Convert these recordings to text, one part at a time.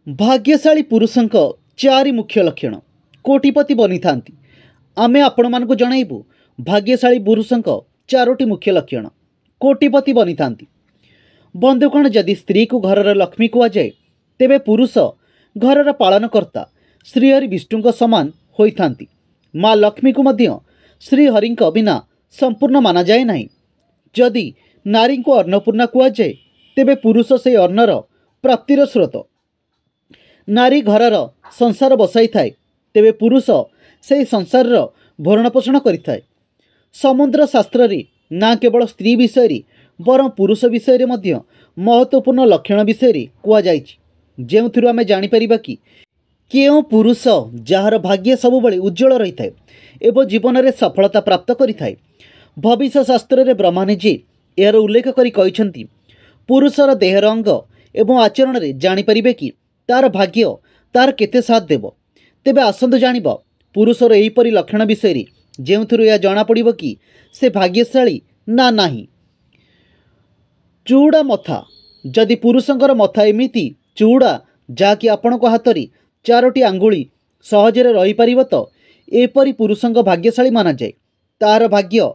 भाग्यशाली पुरुषंक चारि मुख्य लक्षण कोटिपति बनी था। आमे आपण मानक जनइबू भाग्यशाली पुरुषंक चारोटी मुख्य लक्षण कोटिपति बनी था। बंधुगण जदि स्त्री को घरर लक्ष्मी कहुए तेबे पुरुष घरर पालनकर्ता श्रीहरि विष्णु समान होता। माँ लक्ष्मी को मध्य श्रीहरि बिना संपूर्ण माना जाए नहीं। जदि नारी को अन्नपूर्णा कहुए तेबे पुरुष से अन्नर प्राप्तिर स्रोत। नारी घरर संसार बसाई थाए तेबे पुरुष से संसार भरण पोषण करिथाए। समुद्र शास्त्र रे ना केवल स्त्री विषय बर पुरुष विषय मध्य महत्वपूर्ण लक्षण विषय कह जाउथुरु आमे जानि परिबा कि केउ पुरुष जार भाग्य सबुबले उज्जवल रही थाए एवं जीवन में सफलता प्राप्त करिथाए। भविष्य शास्त्र रे ब्रह्मणे जी यार उल्लेख करी कहिसंती पुरुषर देहर अंग एवं आचरण रे जानि परिबे कि तार भाग्य तार केते साथ देव। तेबे आसंतु जानिबा पुरुषर एहीपरि लक्षण विषय जेउथुरु या जना पड़िबो कि से भाग्यशाली ना नाही। चूड़ा मथा जदि पुरुषंकर मथा एमिति चूड़ा जाकि आपणक हाथ चारोटी आंगुली सहजरे रही पारिबो तो एपरि पुरुषंक भाग्यशाली माना जाए। तार भाग्य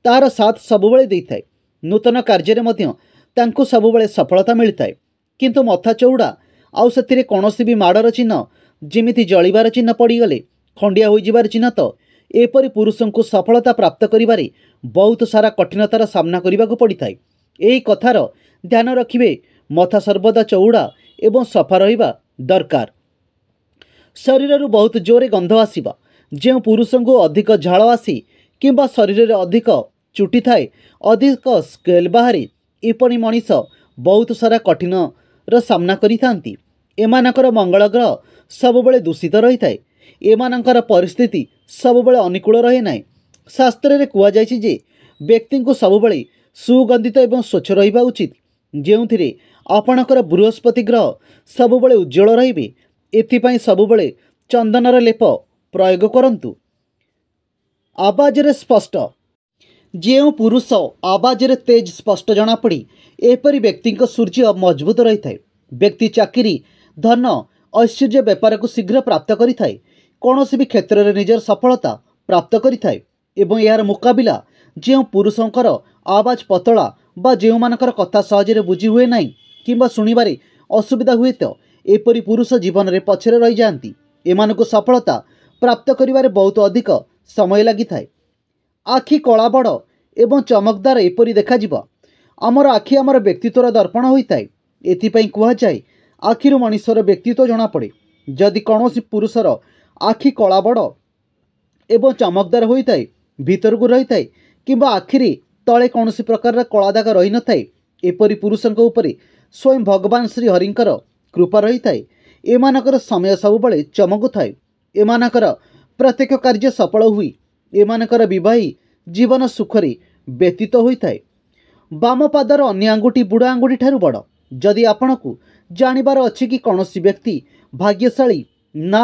तार साथ सबुबले देइथाए। नूतन कार्य मध्य तांको सबुबले सफलता मिलताए। किंतु मथा चौड़ा आउ सेथिरे कौनसी भी माड़र चिन्ह जेमिति जलिबार चिन्ह पड़गले खंडिया हो जिबार चिन्ह तो एपरि पुरुषों को सफलता प्राप्त करिबारे बहुत सारा कठिनतार सामना करने को पड़ता है। यही कथार ध्यान रखिए मथा सर्वदा चौड़ा एवं सफा रहिबा दरकार। शरीर बहुत जोरे गंध आसीबा जो पुरुषों को अधिक झाड़ आसी किंबा शरीर में अधिक चुटी थाए अधिक स्केल बाहरी एपरि मनीष बहुत सारा कठिन सामना करिथांती। एमानकर मंगल ग्रह सबुबले दूषित रही थाए। एमानकर परिस्थिति सबुबले अनुकूल रहे ना। शास्त्र रे कुआ जायछि जे व्यक्ति को सबुबले सुगंधित एवं स्वच्छ रहिबा उचित जेउथिरे आपणकर बृहस्पति ग्रह सबुबले उज्जवल रहिबे। एथिपाई सबुबले चंदनर लेप प्रयोग करंतु। आवाज रे स्पष्ट जेउ पुरुष आवाज रे तेज स्पष्ट जना पड़ी एपरि व्यक्ति सूर्य मजबूत रही थाए। व्यक्ति चाकरी धन ऐश्वर्य व्यापार को शीघ्र प्राप्त करि थाए। कौन भी क्षेत्र में निजर सफलता प्राप्त करि थाए एवं यार मुकाबिला जो पुरुषंकर आवाज पतला बा जो मानकर कथा सहजरे बुझी हुए ना किंबा शुणिबारे असुविधा हुए तो एपरि पुरुष जीवन में पछरे रही जाती। एमानकु सफलता प्राप्त करिबारे बहुत अधिक समय लगी थाए। आखि कला बड़ एवं चमकदार एपरि देखा जिबा आमर आखि आमर व्यक्तित्वर दर्पण होता है। एथिपाई कुआ जाए आखिरु मनुष्यर व्यक्तित्व जना पड़े। जदि कौनसी पुरुषर आखि कला बड़ एवं चमकदार होता है भीतर को रही थाए किंबा आखिरी तले कौन प्रकार कला दाग रही न थाए एपरि पुरुषों उपरे स्वयं भगवान श्री हरिंकर कृपा रही थाए। एमानकर समय सबुबले चमकु थाए। एमानकर प्रत्येक कार्य सफल हुई एमानकर विवाही जीवन सुखरे व्यतीत होता है। बाम पादर अन्य आंगुठी बुढ़ा आंगुठी ठारू बड़। जदि आपण को जानिबार अछि कि कौनसी व्यक्ति भाग्यशाली ना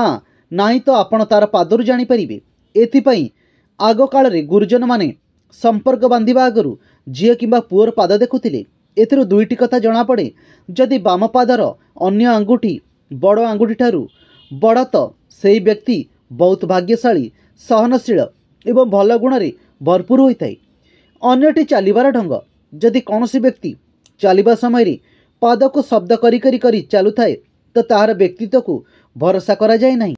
नाही तो आपण तार पादरु जानि परिबे। एथिपाई आग काल रे गुरुजन माने संपर्क बांधिबा आगरु झियो किंबा पुअर पाद देखुथिले। एथिरु दुईटी कथा जना पड़े। जदि बाम पादर अन्य आंगुठी बड़ आंगुठी ठारू बड़ तो सेही व्यक्ति बहुत भाग्यशाली सहनशील एवं भल गुण रे भरपूर होता है। अन्यटी चलिबार ढंग जदि कौनसी व्यक्ति चलिबा समय पाद को शब्द करी करी करी चलु थाए तो ताहार व्यक्तित्व को भरोसा करा जाए नहीं।